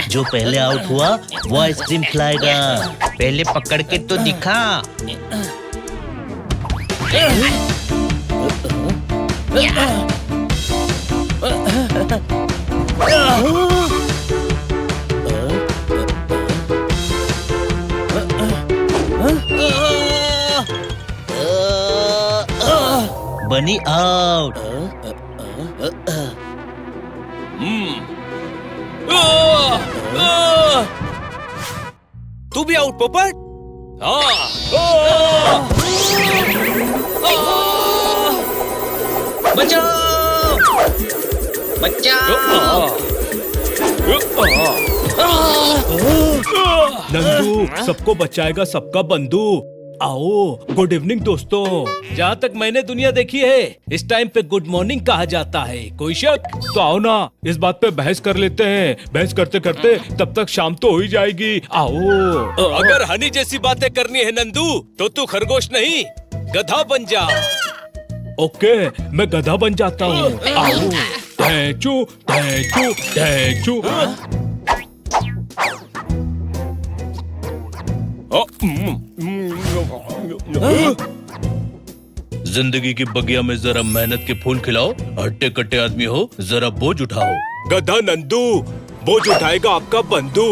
जो पहले आउट हुआ वो आइसक्रीम खिलाएगा। पहले पकड़ के तो दिखा। बनी आउट। तू भी आउट पोपट। बचाओ बचाओ। नंदू सबको बचाएगा सबका बंधु। आओ, गुड इवनिंग दोस्तों। जहाँ तक मैंने दुनिया देखी है इस टाइम पे गुड मॉर्निंग कहा जाता है। कोई शक? तो आओ ना इस बात पे बहस कर लेते हैं। बहस करते करते तब तक शाम तो हो ही जाएगी। आओ। अगर हनी जैसी बातें करनी है नंदू तो तू खरगोश नहीं गधा बन जा। ओके, मैं गधा बन जाता हूँ। आओ। ढैचू ढैचू ढैचू। जिंदगी की बगिया में जरा मेहनत के फूल खिलाओ। हट्टे कट्टे आदमी हो, जरा बोझ उठाओ। गधा नंदू बोझ उठाएगा आपका बंधु।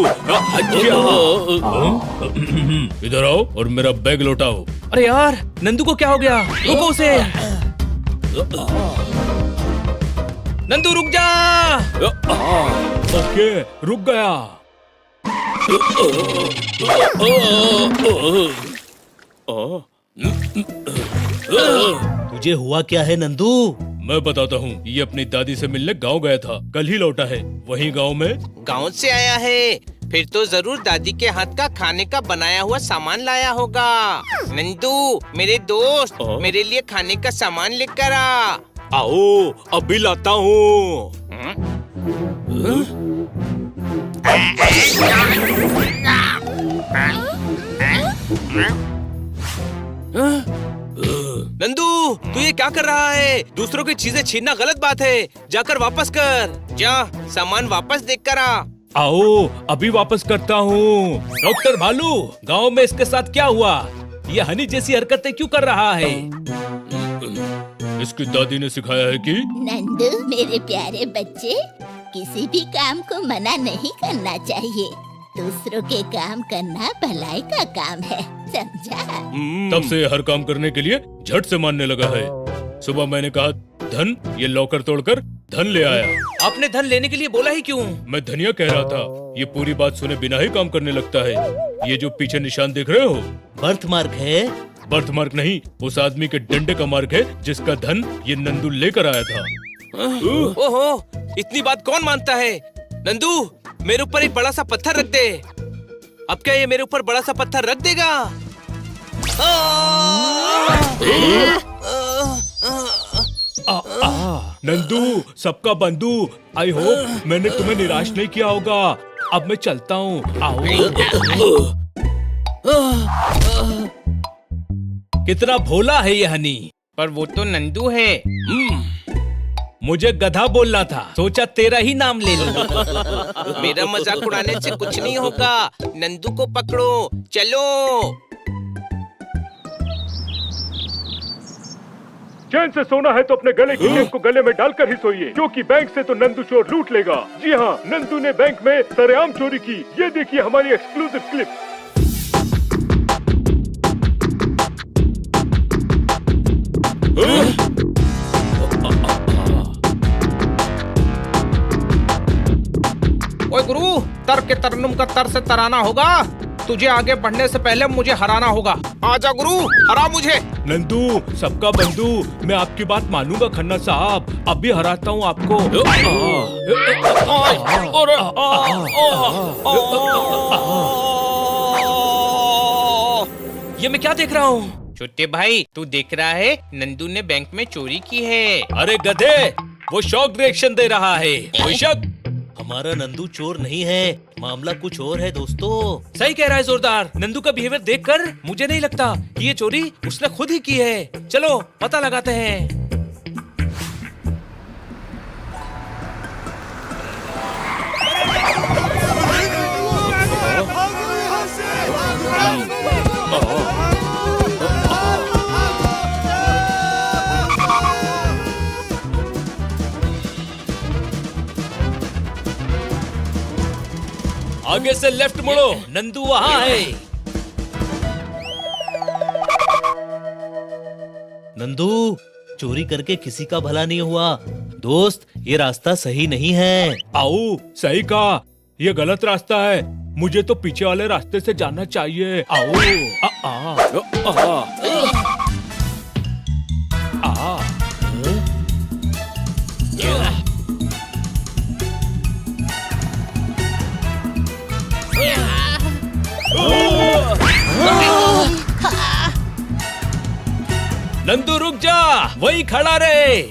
इधर आओ और मेरा बैग लौटाओ। अरे यार, नंदू को क्या हो गया? रुको उसे। नंदू रुक जा। ओके, रुक गया। तुझे हुआ क्या है नंदू? मैं बताता हूँ। ये अपनी दादी से मिलने गांव गया था, कल ही लौटा है। वहीं गांव में गांव से आया है, फिर तो जरूर दादी के हाथ का खाने का बनाया हुआ सामान लाया होगा। नंदू मेरे दोस्त, मेरे लिए खाने का सामान लेकर आ। आओ अभी लाता हूँ। नंदू तू ये क्या कर रहा है? दूसरों की चीजें छीनना गलत बात है। जाकर वापस कर। जा सामान वापस देख कर आ। आओ, अभी वापस करता हूँ। डॉक्टर भालू, गांव में इसके साथ क्या हुआ? ये हनी जैसी हरकतें क्यों कर रहा है? इसकी दादी ने सिखाया है कि नंदू मेरे प्यारे बच्चे, किसी भी काम को मना नहीं करना चाहिए। दूसरों के काम करना भलाई का काम है, समझा? तब से हर काम करने के लिए झट से मानने लगा है। सुबह मैंने कहा धन, ये लॉकर तोड़कर धन ले आया। आपने धन लेने के लिए बोला ही क्यों? मैं धनिया कह रहा था। ये पूरी बात सुने बिना ही काम करने लगता है। ये जो पीछे निशान देख रहे हो, बर्थ मार्क है। बर्थ मार्क नहीं, उस आदमी के डंडे का मार्क है जिसका धन ये नंदू लेकर आया था। ओहो, इतनी बात कौन मानता है? नंदू मेरे ऊपर एक बड़ा सा पत्थर रख दे। अब क्या ये मेरे ऊपर बड़ा सा पत्थर रख देगा? नंदू सबका बंधु, आई होप मैंने तुम्हें निराश नहीं किया होगा। अब मैं चलता हूँ। आओ। कितना भोला है ये हनी। पर वो तो नंदू है। मुझे गधा बोलना था, सोचा तेरा ही नाम ले लूं। मेरा मजाक उड़ाने से कुछ नहीं होगा। नंदू को पकड़ो, चलो। चैन से सोना है तो अपने गले की चेन को गले में डालकर ही सोइए, क्योंकि बैंक से तो नंदू चोर लूट लेगा। जी हाँ, नंदू ने बैंक में सरेआम चोरी की। ये देखिए हमारी एक्सक्लूसिव क्लिप। ओए गुरु, तर के तरन्नुम का तर से तराना होगा। तुझे आगे बढ़ने से पहले मुझे हराना होगा। आजा गुरु, हरा मुझे। नंदू सबका बंधु, मैं आपकी बात मानूंगा खन्ना साहब। अभी हराता हूँ आपको। ये मैं क्या देख रहा हूँ? छोटे भाई, तू देख रहा है नंदू ने बैंक में चोरी की है। अरे गधे, वो शॉक रिएक्शन दे रहा है। कोई शक? हमारा नंदू चोर नहीं है, मामला कुछ और है दोस्तों। सही कह रहा है जोरदार। नंदू का बिहेवियर देखकर मुझे नहीं लगता कि ये चोरी उसने खुद ही की है। चलो पता लगाते हैं। आगे से लेफ्ट मुड़ो, नंदू वहाँ है। नंदू, चोरी करके किसी का भला नहीं हुआ। दोस्त, ये रास्ता सही नहीं है। आओ, सही कहा, ये गलत रास्ता है। मुझे तो पीछे वाले रास्ते से जाना चाहिए। आओ। आ, आ, आ, आ। नंदू रुक जा, वही खड़ा रहे।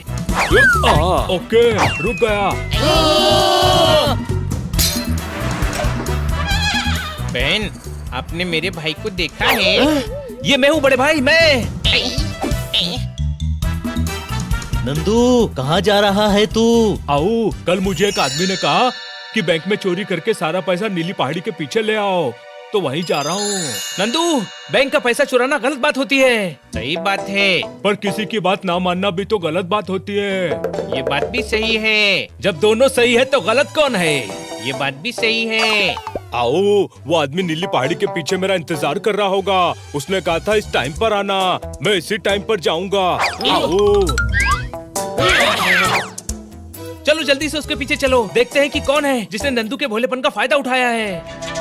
ओके, रुक गया। बहन, आपने मेरे भाई को देखा है? ये मैं हूँ बड़े भाई, मैं। नंदू, कहाँ जा रहा है तू? आओ, कल मुझे एक आदमी ने कहा कि बैंक में चोरी करके सारा पैसा नीली पहाड़ी के पीछे ले आओ, तो वहीं जा रहा हूँ। नंदू, बैंक का पैसा चुराना गलत बात होती है। सही बात है। पर किसी की बात ना मानना भी तो गलत बात होती है। ये बात भी सही है। जब दोनों सही है तो गलत कौन है? ये बात भी सही है। आओ, वो आदमी नीली पहाड़ी के पीछे मेरा इंतजार कर रहा होगा। उसने कहा था इस टाइम पर आना, मैं इसी टाइम पर जाऊंगा। आओ। चलो जल्दी से उसके पीछे चलो, देखते हैं कि कौन है जिसने नंदू के भोलेपन का फायदा उठाया है।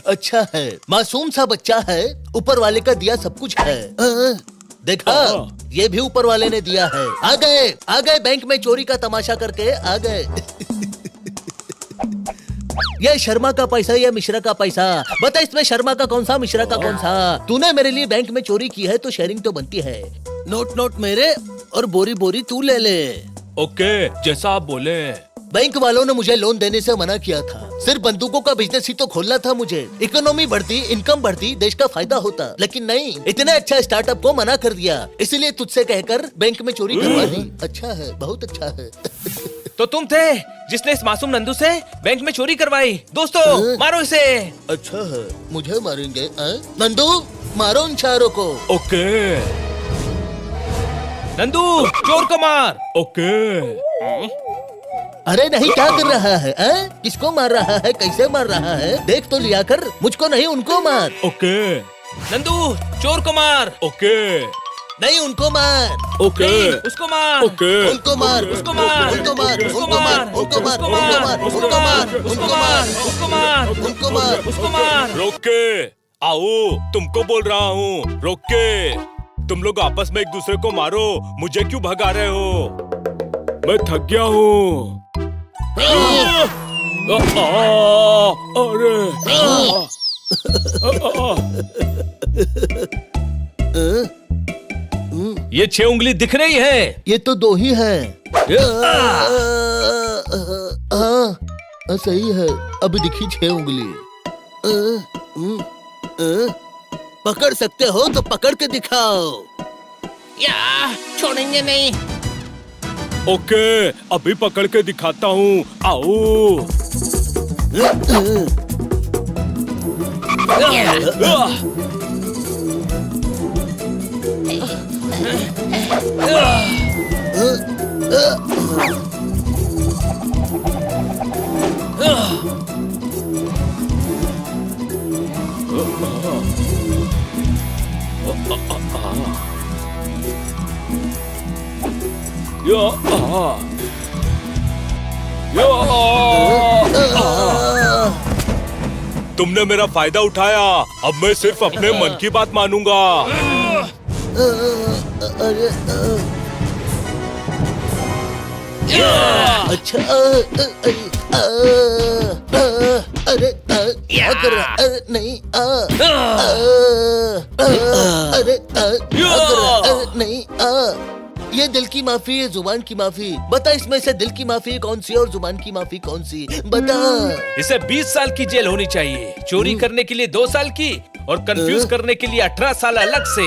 अच्छा है, मासूम सा बच्चा है, ऊपर वाले का दिया सब कुछ है। देखा, ये भी ऊपर वाले ने दिया है। आ गए बैंक में चोरी का तमाशा करके आ गए। ये शर्मा का पैसा या मिश्रा का पैसा? बता, इसमें शर्मा का कौन सा, मिश्रा का कौन सा? तूने मेरे लिए बैंक में चोरी की है तो शेयरिंग तो बनती है। नोट नोट मेरे और बोरी बोरी तू ले ले। ओके, जैसा आप बोले। बैंक वालों ने मुझे लोन देने से मना किया था। सिर्फ बंदूकों का बिजनेस ही तो खोलना था मुझे। इकोनॉमी बढ़ती, इनकम बढ़ती, देश का फायदा होता। लेकिन नहीं, इतने अच्छा स्टार्टअप को मना कर दिया। इसलिए तुझसे कहकर बैंक में चोरी करवा दी। अच्छा है, बहुत अच्छा है। तो तुम थे जिसने इस मासूम नंदू से बैंक में चोरी करवाई। दोस्तों, मारो इसे। अच्छा है, मुझे मारेंगे? नंदू, मारो उन चारों को। ओके। नंदू, चोर को मार। ओके। अरे नहीं, क्या कर रहा है? किसको मार रहा है, कैसे मार रहा है? देख तो लिया कर, मुझको नहीं उनको मार। ओके। नंदू, चोर को मार। ओके। नहीं, उनको मार। ओके। उसको मार। ओके। उनको मार। उसको मार। उनको मार। उसको उनको मार। मार। उनको मार। उसको मार। उनको मार। उसको मार। उसको मार। उनको मार। उसको मार। रोक के आओ, तुमको बोल रहा हूँ, रोक के। तुम लोग आपस में एक दूसरे को मारो, मुझे क्यों भगा रहे हो? मैं थक गया हूँ। ये 6 उंगली दिख रही है। ये तो 2 ही है। सही है, अभी दिखी 6 उंगली। पकड़ सकते हो तो पकड़ के दिखाओ। या, छोड़ेंगे नहीं। ओके, अभी पकड़ के दिखाता हूँ। आओ। तुमने मेरा फायदा उठाया, अब मैं सिर्फ अपने मन की बात मानूंगा। अच्छा, अरे क्या कर रहा? अरे नहीं, अरे क्या कर रहा? अरे नहीं, ये दिल की माफी, ये जुबान की माफी। बता इसमें से दिल की माफी कौन सी और जुबान की माफी कौन सी? बता। इसे 20 साल की जेल होनी चाहिए, चोरी करने के लिए 2 साल की और कंफ्यूज करने के लिए 18 साल अलग से।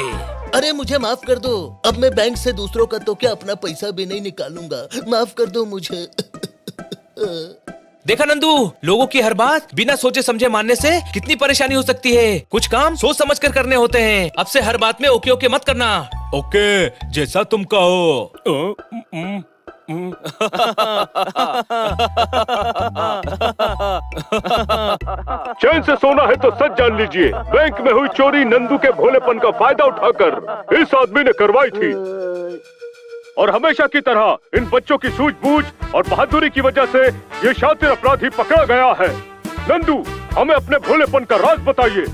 अरे मुझे माफ कर दो, अब मैं बैंक से दूसरों का तो क्या अपना पैसा भी नहीं निकालूंगा। माफ कर दो मुझे। देखा नंदू, लोगों की हर बात बिना सोचे समझे मानने से कितनी परेशानी हो सकती है। कुछ काम सोच समझ कर करने होते हैं। अब से हर बात में ओके ओके मत करना। ओके, जैसा तुम कहो। चैन से सोना है तो सच जान लीजिए, बैंक में हुई चोरी नंदू के भोलेपन का फायदा उठाकर इस आदमी ने करवाई थी। और हमेशा की तरह इन बच्चों की सूझबूझ और बहादुरी की वजह से ये शातिर अपराधी पकड़ा गया है। नंदू, हमें अपने भोलेपन का राज बताइए।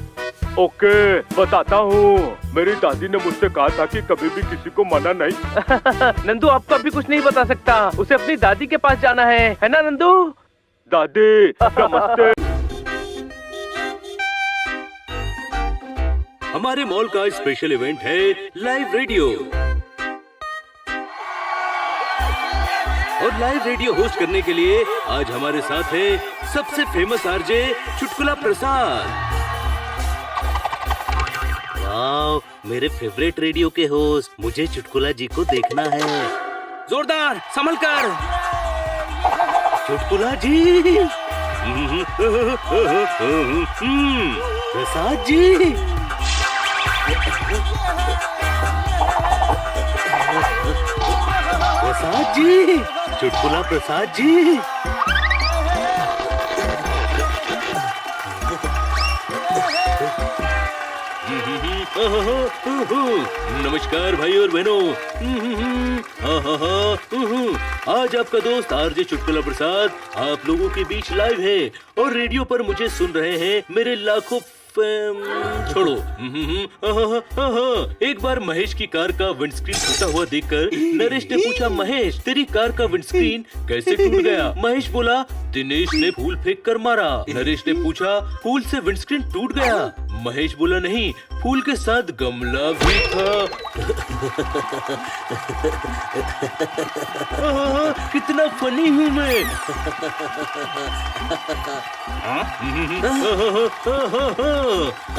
ओके, बताता हूँ। मेरी दादी ने मुझसे कहा था कि कभी भी किसी को मना नहीं। नंदू आपको अभी कुछ नहीं बता सकता, उसे अपनी दादी के पास जाना है ना नंदू? दादी नमस्ते। हमारे मॉल का स्पेशल इवेंट है लाइव रेडियो। और लाइव रेडियो होस्ट करने के लिए आज हमारे साथ है सबसे फेमस आरजे चुटकुला प्रसाद। वाव, मेरे फेवरेट रेडियो के होस्ट, मुझे चुटकुला जी को देखना है। जोरदार, संभल कर। चुटकुला जी। प्रसाद जी। प्रसाद जी, चुटकुला प्रसाद जी। नमस्कार भाई और बहनों। आज आपका दोस्त आरजे चुटकुला प्रसाद आप लोगों के बीच लाइव है और रेडियो पर मुझे सुन रहे हैं मेरे लाखों छोड़ो। एक बार महेश की कार का विंडस्क्रीन टूटा हुआ देखकर नरेश ने पूछा, महेश तेरी कार का विंडस्क्रीन कैसे टूट गया? महेश बोला, दिनेश ने फूल फेंक कर मारा। नरेश ने पूछा, फूल से विंडस्क्रीन टूट गया? महेश बोला, नहीं, फूल के साथ गमला भी था। कितना फनी हूँ मैं।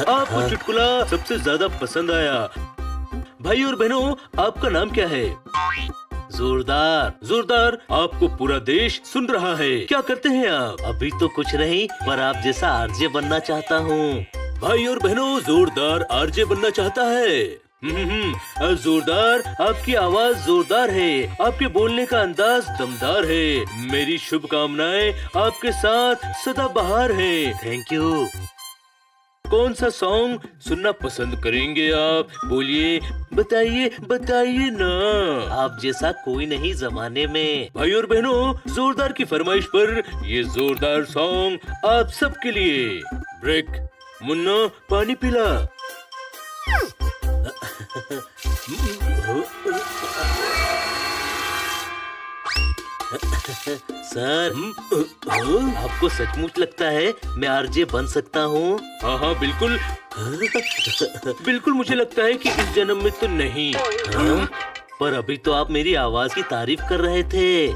आपको चुटकुला सबसे ज्यादा पसंद आया। भाई और बहनों, आपका नाम क्या है? जोरदार। जोरदार, आपको पूरा देश सुन रहा है। क्या करते हैं आप? अभी तो कुछ नहीं, पर आप जैसा आरजे बनना चाहता हूँ। भाई और बहनों, जोरदार आरजे बनना चाहता है। जोरदार, आपकी आवाज जोरदार है, आपके बोलने का अंदाज दमदार है। मेरी शुभकामनाएं आपके साथ सदाबहार है। Thank you. कौन सा सॉन्ग सुनना पसंद करेंगे आप? बोलिए, बताइए बताइए ना। आप जैसा कोई नहीं जमाने में। भाई और बहनों, जोरदार की फरमाइश पर ये जोरदार सॉन्ग आप सबके लिए। ब्रेक। मुन्ना, पानी पिला। सर, आपको सचमुच लगता है मैं आरजे बन सकता हूँ? हाँ हाँ बिल्कुल। बिल्कुल मुझे लगता है कि इस जन्म में तो नहीं। पर अभी तो आप मेरी आवाज की तारीफ कर रहे थे।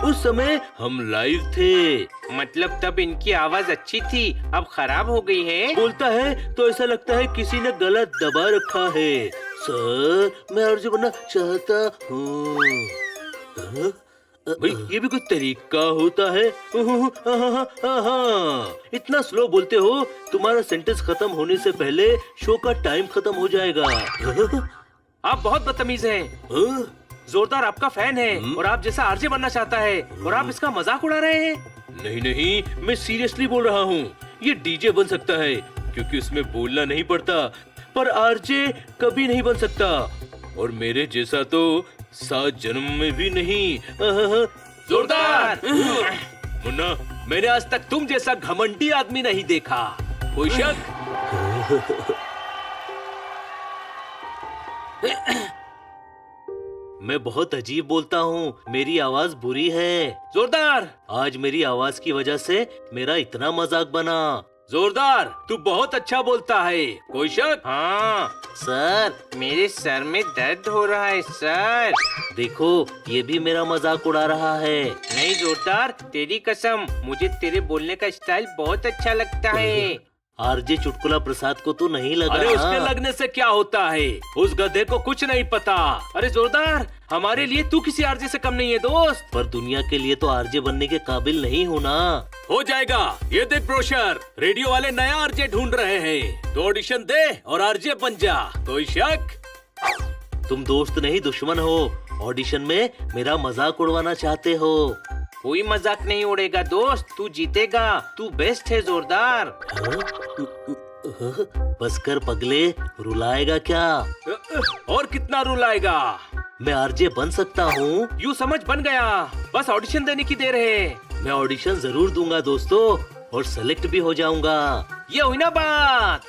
उस समय हम लाइव थे। मतलब तब इनकी आवाज अच्छी थी, अब खराब हो गई है। बोलता है तो ऐसा लगता है किसी ने गला दबा रखा है। सर, मैं आरजे बनना चाहता हूँ। भाई, ये भी कोई तरीका होता है? इतना स्लो बोलते हो, तुम्हारा सेंटेंस खत्म होने से पहले शो का टाइम खत्म हो जाएगा। आप बहुत बदतमीज हैं। जोरदार आपका फैन है और आप जैसा आरजे बनना चाहता है और आप इसका मजाक उड़ा रहे हैं। नहीं नहीं, मैं सीरियसली बोल रहा हूँ। ये डीजे बन सकता है क्योंकि उसमें बोलना नहीं पड़ता, पर आरजे कभी नहीं बन सकता। और मेरे जैसा तो 7 जन्म में भी नहीं। जोरदार। मुन्ना, मैंने आज तक तुम जैसा घमंडी आदमी नहीं देखा। कोई शक? मैं बहुत अजीब बोलता हूँ, मेरी आवाज बुरी है। जोरदार। आज मेरी आवाज की वजह से मेरा इतना मजाक बना। जोरदार, तू बहुत अच्छा बोलता है, कोई शक? हाँ सर, मेरे सर में दर्द हो रहा है सर। देखो ये भी मेरा मजाक उड़ा रहा है। नहीं जोरदार, तेरी कसम, मुझे तेरे बोलने का स्टाइल बहुत अच्छा लगता है। आरजे चुटकुला प्रसाद को तो नहीं लगा। अरे उसके लगने से क्या होता है, उस गधे को कुछ नहीं पता। अरे जोरदार, हमारे लिए तू किसी आरजे से कम नहीं है दोस्त। पर दुनिया के लिए तो आरजे बनने के काबिल नहीं हो ना। हो जाएगा, ये देख ब्रोशर, रेडियो वाले नया आरजे ढूंढ रहे हैं, तो ऑडिशन दे और आरजे बन जा, कोई शक? तुम दोस्त नहीं दुश्मन हो, ऑडिशन में मेरा मजाक उड़वाना चाहते हो। कोई मजाक नहीं उड़ेगा दोस्त, तू जीतेगा, तू बेस्ट है जोरदार। बस कर पगले, रुलाएगा क्या? और कितना रुलाएगा? मैं आरजे बन सकता हूँ। यूँ समझ बन गया, बस ऑडिशन देने की देर है। मैं ऑडिशन जरूर दूंगा दोस्तों, और सेलेक्ट भी हो जाऊंगा। ये हुई ना बात।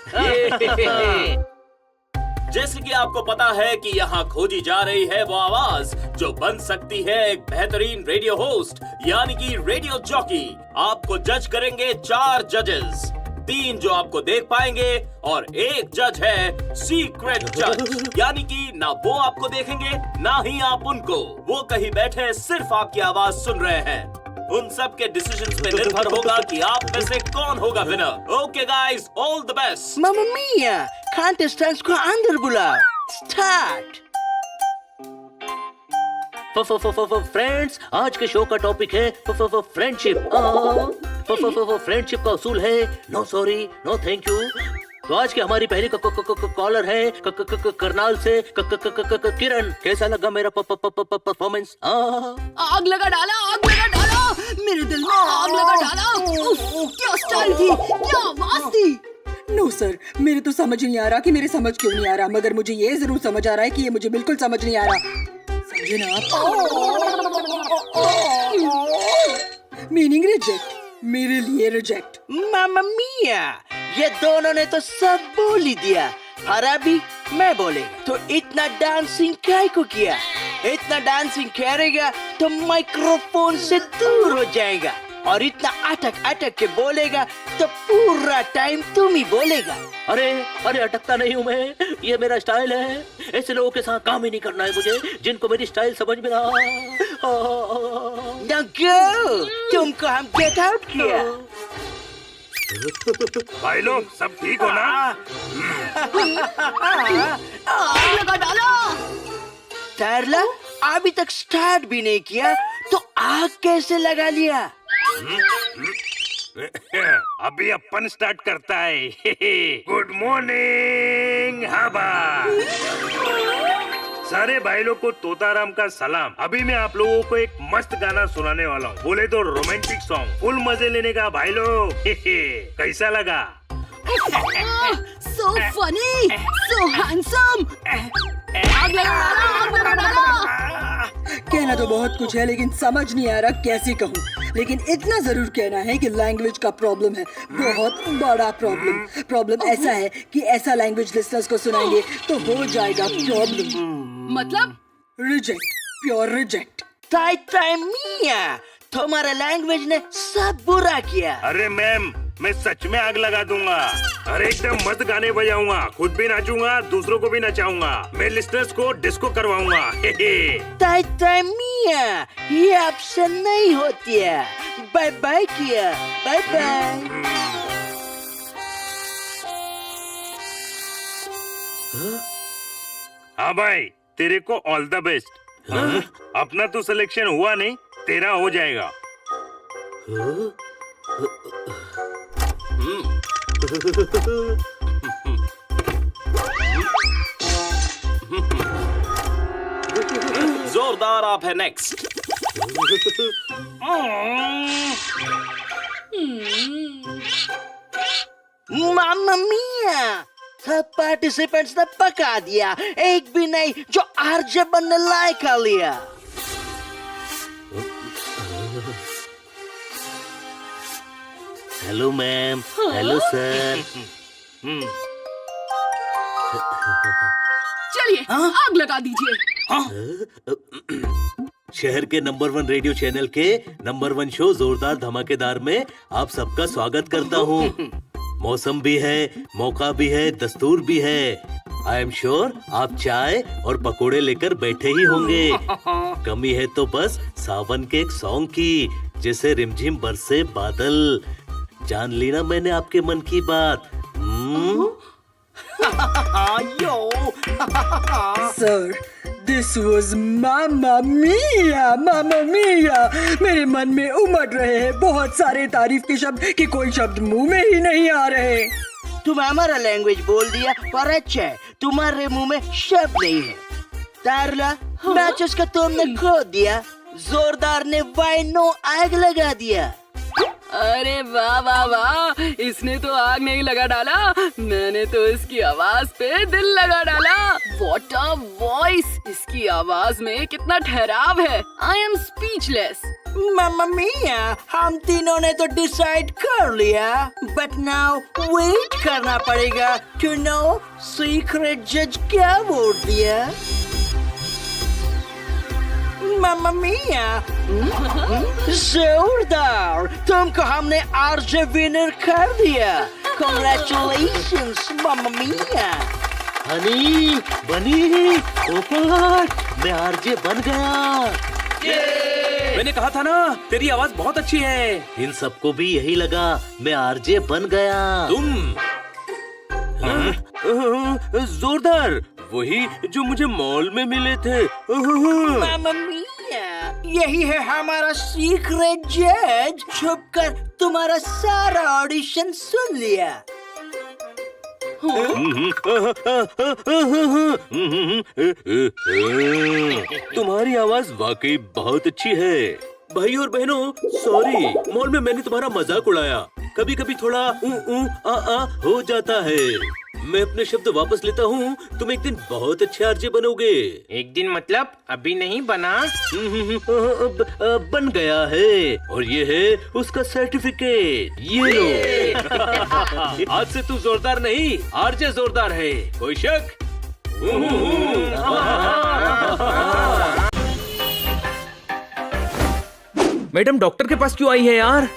जैसे कि आपको पता है कि यहाँ खोजी जा रही है वो आवाज जो बन सकती है एक बेहतरीन रेडियो होस्ट, यानी कि रेडियो जॉकी। आपको जज करेंगे 4 जजेस, 3 जो आपको देख पाएंगे और 1 जज है सीक्रेट जज, यानी कि ना वो आपको देखेंगे ना ही आप उनको। वो कहीं बैठे सिर्फ आपकी आवाज सुन रहे हैं। उन सब के डिसीजंस पे निर्भर होगा कि आप में से कौन होगा winner. Okay guys, all the best. मामा मिया, कंटेस्टेंट्स को अंदर बुलाओ। स्टार्ट। फ्रेंड्स, आज के शो का टॉपिक है फ्रेंडशिप। फ्रेंडशिप का उसूल है no sorry no thank you. तो आज की हमारी पहली कॉलर है करनाल से किरण। कैसा लगा मेरा परफॉर्मेंस? आग लगा डाला, आग लगा डाला, मेरे दिल में आग लगा डाला। उफ, क्या स्टाइल थी, क्या आवाज थी। नो सर, मेरे तो समझ नहीं आ रहा कि मेरे समझ क्यों नहीं आ रहा, मगर मुझे ये जरूर समझ आ रहा है कि ये मुझे बिल्कुल समझ नहीं आ रहा। समझे ना आप? मीनिंग रिजेक्ट, मेरे लिए रिजेक्ट। मामा मिया, ये दोनों ने तो सब बोल ही दिया, और अभी मैं बोलेगा। तो इतना डांसिंग काय को किया? इतना डांसिंग करेगा तो माइक्रोफोन से दूर हो जाएगा, और इतना अटक अटक के बोलेगा तो पूरा टाइम तुम ही बोलेगा। अरे अरे, अटकता नहीं हूँ मैं, ये मेरा स्टाइल है। ऐसे लोगों के साथ काम ही नहीं करना है मुझे, जिनको मेरी स्टाइल समझ में ना तुमको हम गेट आउट किया। भाई लोग सब ठीक हो ना? आग लगा डाला। टारला, अभी तक स्टार्ट भी नहीं किया तो आग कैसे लगा लिया? अभी अपन स्टार्ट करता है। गुड मॉर्निंग हवा। सारे भाई लोग को तोताराम का सलाम। अभी मैं आप लोगों को एक मस्त गाना सुनाने वाला हूँ, बोले तो रोमांटिक सॉन्ग। फुल मजे लेने का भाई लोग। कैसा लगा? So funny, so handsome. आग लगा डाला, आग लगा डाला। कहना तो बहुत कुछ है, लेकिन समझ नहीं आ रहा कैसे कहूँ। लेकिन इतना जरूर कहना है कि लैंग्वेज का प्रॉब्लम है, बहुत बड़ा प्रॉब्लम। प्रॉब्लम ऐसा है कि ऐसा लैंग्वेज लिसनर्स को सुनाएंगे तो हो जाएगा प्रॉब्लम। मतलब रिजेक्ट, प्योर रिजेक्ट। ताई मिया, तुम्हारे लैंग्वेज ने सब बुरा किया। अरे मैम, मैं सच में आग लगा दूंगा। अरे एकदम मस्त गाने बजाऊंगा, खुद भी नाचूंगा, दूसरों को भी नचाऊंगा। मैं लिस्टर्स को डिस्को करवाऊंगा। ताई मिया, ये आपसे नहीं होती है। बाय बाय किया, बाय बाय। हाँ भाई, तेरे को ऑल द बेस्ट। अपना तो सिलेक्शन हुआ नहीं, तेरा हो जाएगा। जोरदार, आप है नेक्स्ट। मामा मिया, सब पार्टिसिपेंट्स ने पका दिया, एक भी नहीं जो आरजे बनने लायक आ लिया। Hello ma'am, hello sir. चलिए आग लगा दीजिए। शहर के नंबर 1 रेडियो चैनल के नंबर 1 शो जोरदार धमाकेदार में आप सबका स्वागत करता हूँ। मौसम भी है, मौका भी है, दस्तूर भी है। आई एम श्योर आप चाय और पकोड़े लेकर बैठे ही होंगे। कमी है तो बस सावन के एक सॉन्ग की, जैसे रिमझिम बरसे बादल। जान ली ना मैंने आपके मन की बात। सर, दिस वॉज मामा मिया। मेरे मन में उमड़ रहे हैं बहुत सारे तारीफ के शब्द कि कोई शब्द मुंह में ही नहीं आ रहे। तुम हमारा लैंग्वेज बोल दिया पर अच्छा है, तुम्हारे मुंह में शब्द नहीं है। तारला, मैचेस का तुमने खो दिया, जोरदार ने वाइनो आग लगा दिया। अरे वाह वाह वाह, इसने तो आग नहीं लगा डाला, मैंने तो इसकी आवाज पे दिल लगा डाला। व्हाट अ वॉइस, इसकी आवाज में कितना ठहराव है। I am speechless. मामा मिया, हम तीनों ने तो डिसाइड कर लिया, बट नाउ वेट करना पड़ेगा टू नो सीक्रेट जज क्या वोट दिया। मामा मिया, जोरदार, तुमको हमने आरजे विनर कर दिया। कांग्रेचुलेशंस मामा मिया। हनी, बनी, पोपट, मैं आरजे बन गया। मैंने कहा था ना, तेरी आवाज बहुत अच्छी है। इन सबको भी यही लगा, मैं आरजे बन गया। तुम जोरदार, वही जो मुझे मॉल में मिले थे। मामा मिया, यही है हमारा सीक्रेट जज। छुपकर तुम्हारा सारा ऑडिशन सुन लिया। तुम्हारी आवाज वाकई बहुत अच्छी है। भाई और बहनों, सॉरी, मॉल में मैंने तुम्हारा मजाक उड़ाया। कभी कभी थोड़ा आ हो जाता है। मैं अपने शब्द वापस लेता हूँ। तुम एक दिन बहुत अच्छे आरजे बनोगे। एक दिन मतलब अभी नहीं बना? बन गया है, और ये है उसका सर्टिफिकेट। ये लो। आज से तू जोरदार नहीं, आरजे जोरदार है। कोई शक? मैडम डॉक्टर के पास क्यों आई है यार?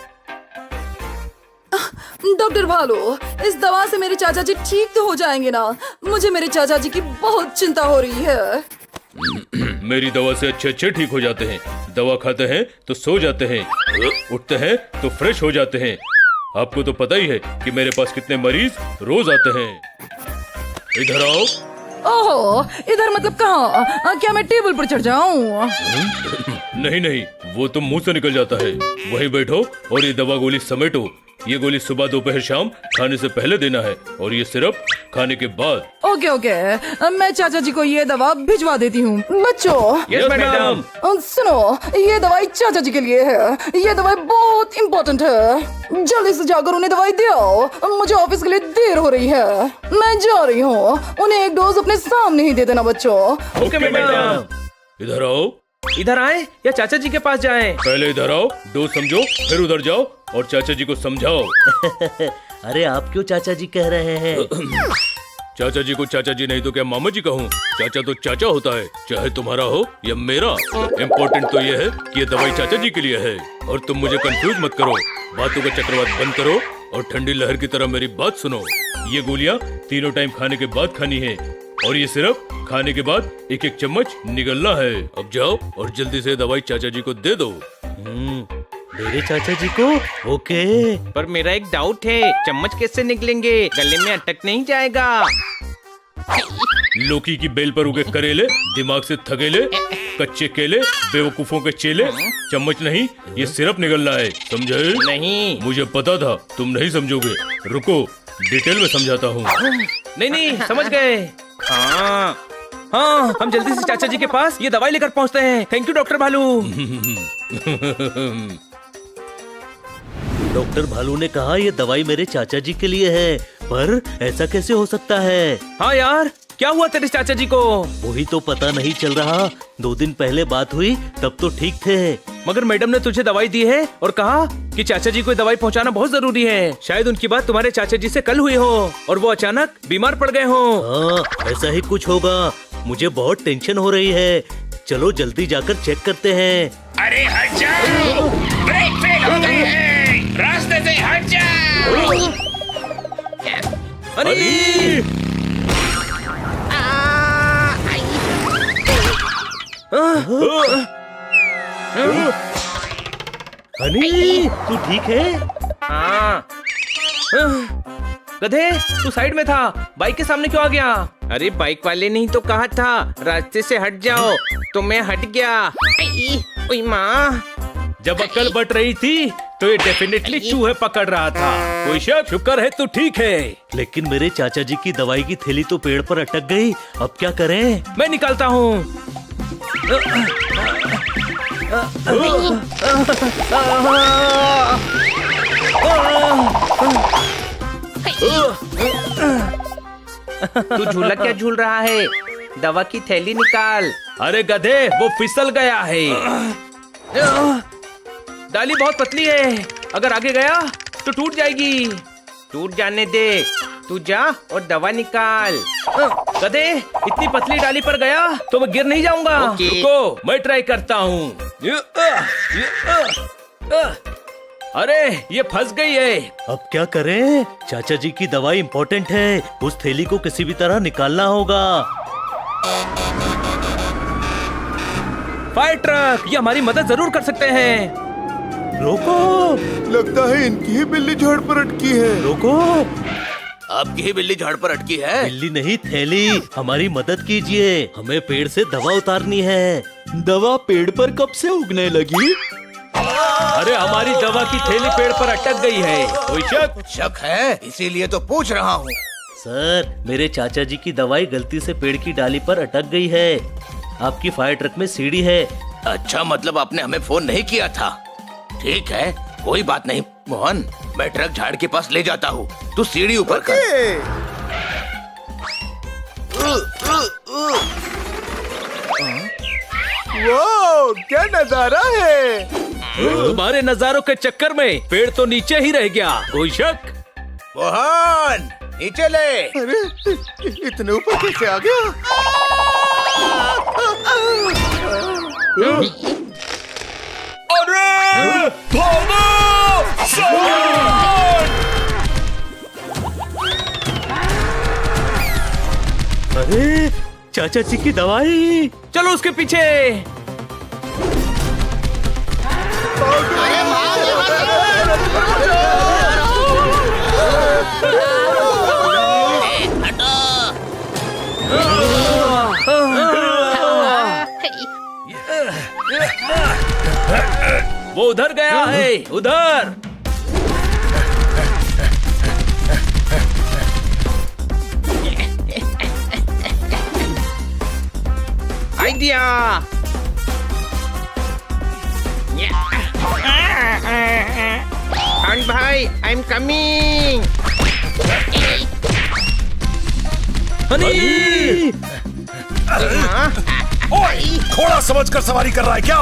डॉक्टर भालू, इस दवा से मेरे चाचा जी ठीक तो हो जाएंगे ना? मुझे मेरे चाचा जी की बहुत चिंता हो रही है। मेरी दवा से अच्छे ठीक हो जाते हैं। दवा खाते हैं तो सो जाते हैं, उठते हैं तो फ्रेश हो जाते हैं। आपको तो पता ही है कि मेरे पास कितने मरीज रोज आते हैं। इधर आओ। ओहो, इधर मतलब कहाँ? क्या मैं टेबल पर चढ़ जाऊँ? नहीं, वो तो मुंह से निकल जाता है। वहीं बैठो और ये दवा गोली समेटो। ये गोली सुबह दोपहर शाम खाने से पहले देना है, और ये सिर्फ खाने के बाद। ओके, मैं चाचा जी को ये दवा भिजवा देती हूँ। बच्चों, यस मैडम। सुनो, ये दवाई चाचा जी के लिए है। ये दवाई बहुत इम्पोर्टेंट है। जल्दी से जाकर उन्हें दवाई दो। मुझे ऑफिस के लिए देर हो रही है। मैं जा रही हूँ। उन्हें एक डोज अपने सामने ही दे देना बच्चों। Okay madam. इधर आओ। इधर आए या चाचा जी के पास जाएं? पहले इधर आओ, डोज समझो, फिर उधर जाओ और चाचा जी को समझाओ। अरे आप क्यों चाचा जी कह रहे हैं? चाचा जी को चाचा जी नहीं तो क्या मामा जी कहूँ? चाचा तो चाचा होता है, चाहे तुम्हारा हो या मेरा। इम्पोर्टेंट तो ये है कि ये दवाई चाचा जी के लिए है। और तुम मुझे कंफ्यूज मत करो, बातों का चक्रवात बंद करो और ठंडी लहर की तरह मेरी बात सुनो। ये गोलियाँ तीनों टाइम खाने के बाद खानी है, और ये सिर्फ खाने के बाद एक एक चम्मच निगलना है। अब जाओ और जल्दी से दवाई चाचा जी को दे दो। मेरे चाचा जी को? ओके। पर मेरा एक डाउट है, चम्मच कैसे निकलेंगे? गले में अटक नहीं जाएगा? लौकी की बेल पर उगे करेले, दिमाग से थकेले, कच्चे केले, बेवकूफों के चेले। चम्मच नहीं, ये सिर्फ निगलना है, समझे? नहीं। मुझे पता था तुम नहीं समझोगे। रुको, डिटेल में समझाता हूँ। नहीं, समझ गए। हाँ, हम जल्दी से चाचा जी के पास ये दवाई लेकर पहुँचते हैं। थैंक यू डॉक्टर भालू। डॉक्टर भालू ने कहा ये दवाई मेरे चाचा जी के लिए है, पर ऐसा कैसे हो सकता है? हाँ यार, क्या हुआ तेरे चाचा जी को? वही तो पता नहीं चल रहा। 2 दिन पहले बात हुई तब तो ठीक थे, मगर मैडम ने तुझे दवाई दी है और कहा कि चाचा जी को दवाई पहुंचाना बहुत जरूरी है। शायद उनकी बात तुम्हारे चाचा जी से कल हुई हो और वो अचानक बीमार पड़ गए हो। हाँ, ऐसा ही कुछ होगा। मुझे बहुत टेंशन हो रही है। चलो जल्दी जाकर चेक करते हैं। अरे हट जाओ, ब्रेक फेल हो गई है, रास्ते से हट जाओ। हनी! हनी, तू ठीक है? हाँ। गधे, तू साइड में था, बाइक के सामने क्यों आ गया? अरे बाइक वाले ने ही तो कहा था रास्ते से हट जाओ, तो मैं हट गया। ओए माँ। जब अक्ल बट रही थी तो ये डेफिनेटली चूहे पकड़ रहा था। कोई शक? शुक्र है तू ठीक है। लेकिन मेरे चाचा जी की दवाई की थैली तो पेड़ पर अटक गई, अब क्या करें? मैं निकालता हूँ। तू झूला क्या झूल रहा है? दवा की थैली निकाल। अरे गधे, वो फिसल गया है। डाली बहुत पतली है, अगर आगे गया तो टूट जाएगी। टूट जाने दे, तू जा और दवा निकाल। गधे, इतनी पतली डाली पर गया तो मैं गिर नहीं जाऊंगा। रुको, मैं ट्राई करता हूँ। अरे ये फंस गई है। अब क्या करें? चाचा जी की दवाई इम्पोर्टेंट है, उस थैली को किसी भी तरह निकालना होगा। फायर ट्रक, ये हमारी मदद जरूर कर सकते हैं। रोको, लगता है इनकी ही बिल्ली झाड़ पर अटकी है। रोको। आपकी ही बिल्ली झाड़ पर अटकी है? बिल्ली नहीं, थैली। हमारी मदद कीजिए, हमें पेड़ से दवा उतारनी है। दवा पेड़ पर कब से उगने लगी? अरे हमारी दवा की थैली पेड़ पर अटक गई है। कोई शक? शक है, इसीलिए तो पूछ रहा हूँ। सर, मेरे चाचा जी की दवाई गलती से पेड़ की डाली पर अटक गई है। आपकी फायर ट्रक में सीढ़ी है। अच्छा, मतलब आपने हमें फोन नहीं किया था। ठीक है, कोई बात नहीं मोहन, मैं ट्रक झाड़ के पास ले जाता हूँ, तू सीढ़ी ऊपर कर। वाह, क्या नजारा है। तुम्हारे नजारों के चक्कर में पेड़ तो नीचे ही रह गया। कोई शक? मोहन, नीचे ले। अरे इतने ऊपर कैसे आ गया? अरे अरे चाचा जी की दवाई। चलो उसके पीछे। वो उधर गया है, उधर। आइडिया। खान भाई, आई एम कमिंग। हनी! घोड़ा समझकर सवारी कर रहा है क्या?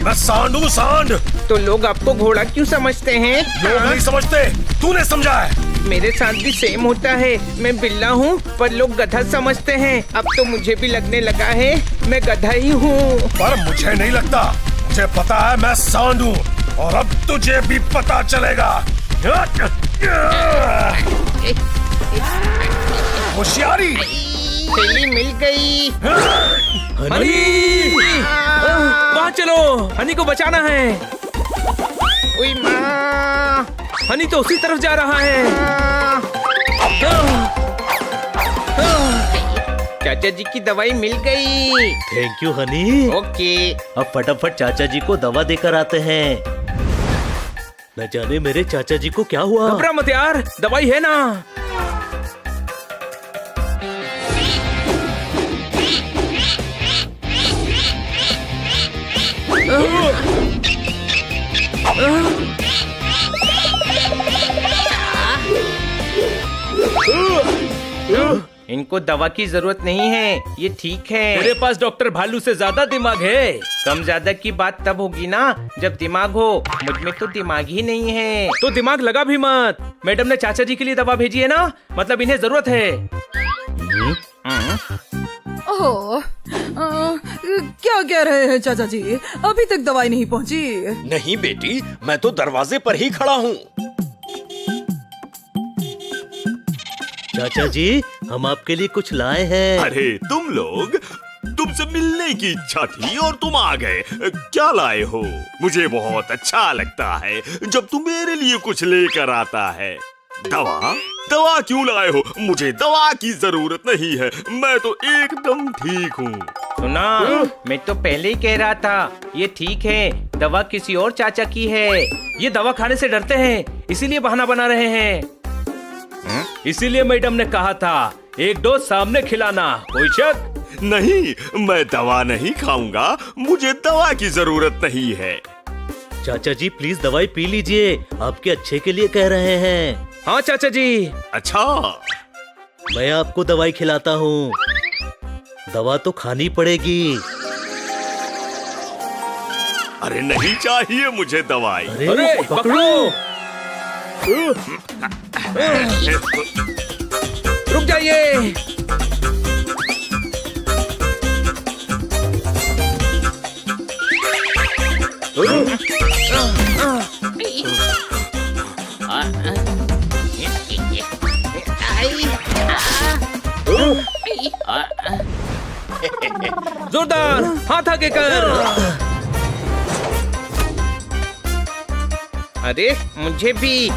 मैं सांड हूँ, सांड। तो लोग आपको घोड़ा क्यों समझते हैं? लोग नहीं समझते, तूने समझा है। मेरे साथ भी सेम होता है। मैं बिल्ला हूँ पर लोग गधा समझते हैं। अब तो मुझे भी लगने लगा है मैं गधा ही हूँ। पर मुझे नहीं लगता, मुझे पता है मैं सांड हूँ, और अब तुझे भी पता चलेगा। होशियारी। थैली मिल गई। हनी! वहाँ चलो, हनी को बचाना है। ओए माँ, हनी तो उसी तरफ जा रहा है। चाचा जी की दवाई मिल गई। Thank you Honey. ओके। अब फटाफट चाचा जी को दवा देकर आते हैं। न जाने मेरे चाचा जी को क्या हुआ। घबरा मत यार, दवाई है ना। इनको दवा की जरूरत नहीं है, ये ठीक है। तेरे पास डॉक्टर भालू से ज्यादा दिमाग है। कम ज्यादा की बात तब होगी ना जब दिमाग हो। मुझ में तो दिमाग ही नहीं है। तो दिमाग लगा भी मत। मैडम ने चाचा जी के लिए दवा भेजी है ना, मतलब इन्हें जरूरत है। ओह, क्या कह रहे हैं चाचा जी? अभी तक दवाई नहीं पहुंची? नहीं बेटी, मैं तो दरवाजे पर ही खड़ा हूँ। चाचा जी, हम आपके लिए कुछ लाए हैं। अरे तुम लोग, तुमसे मिलने की इच्छा थी और तुम आ गए। क्या लाए हो? मुझे बहुत अच्छा लगता है जब तुम मेरे लिए कुछ लेकर आता है। दवा? दवा क्यों लाए हो? मुझे दवा की जरूरत नहीं है, मैं तो एकदम ठीक हूँ। सुना, मैं तो पहले ही कह रहा था, ये ठीक है, दवा किसी और चाचा की है। ये दवा खाने से डरते हैं, इसीलिए बहाना बना रहे हैं। इसीलिए मैडम ने कहा था एक डोज सामने खिलाना। कोई शक? नहीं, मैं दवा नहीं खाऊंगा, मुझे दवा की जरूरत नहीं है। चाचा जी प्लीज दवाई पी लीजिए, आपके अच्छे के लिए कह रहे हैं। हाँ चाचा जी। अच्छा, मैं आपको दवाई खिलाता हूँ, दवा तो खानी पड़ेगी। अरे नहीं चाहिए मुझे दवाई। अरे पकड़ो! रुक जाइए। जोरदार हाथ आगे कर। अरे मुझे भी।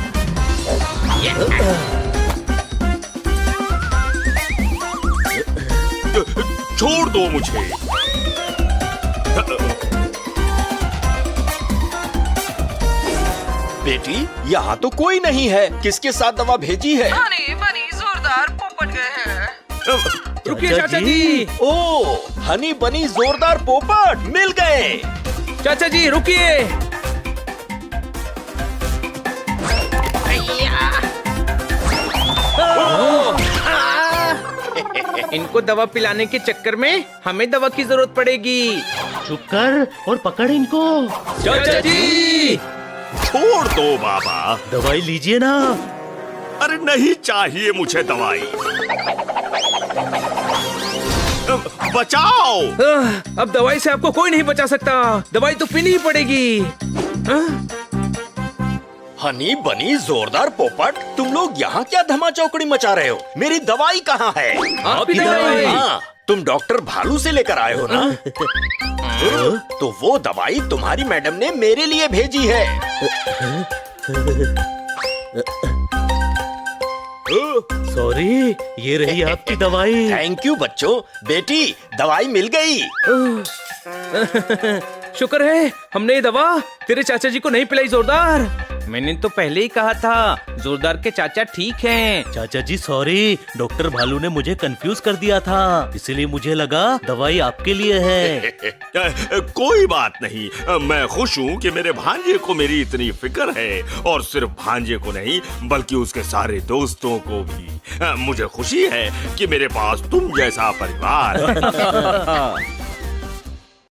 छोड़ दो मुझे। बेटी, यहाँ तो कोई नहीं है, किसके साथ दवा भेजी है? हनी बनी जोरदार पोपट गए हैं। रुकिए चाचा जी। ओ, हनी बनी जोरदार पोपट मिल गए। चाचा जी रुकिए। इनको दवा पिलाने के चक्कर में हमें दवा की जरूरत पड़ेगी। चुप कर और पकड़ इनको। चाचा जी छोड़ दो बाबा। दवाई लीजिए ना। अरे नहीं चाहिए मुझे दवाई। बचाओ। अब दवाई से आपको कोई नहीं बचा सकता, दवाई तो पीनी ही पड़ेगी। हनी बनी जोरदार पोपट, तुम लोग यहाँ क्या धमा चौकड़ी मचा रहे हो? मेरी दवाई कहाँ है? आपकी दवाई? हाँ, तुम डॉक्टर भालू से लेकर आए हो ना? तो वो दवाई तुम्हारी मैडम ने मेरे लिए भेजी है। सॉरी, ये रही आपकी दवाई। थैंक यू बच्चों। बेटी, दवाई मिल गई। शुक्र है हमने ये दवा तेरे चाचा जी को नहीं पिलाई जोरदार। मैंने तो पहले ही कहा था जोरदार के चाचा ठीक हैं। चाचा जी सॉरी, डॉक्टर भालू ने मुझे कंफ्यूज कर दिया था, इसीलिए मुझे लगा दवाई आपके लिए है। कोई बात नहीं, मैं खुश हूँ कि मेरे भांजे को मेरी इतनी फिक्र है, और सिर्फ भांजे को नहीं बल्कि उसके सारे दोस्तों को भी। मुझे खुशी है कि मेरे पास तुम जैसा परिवार है।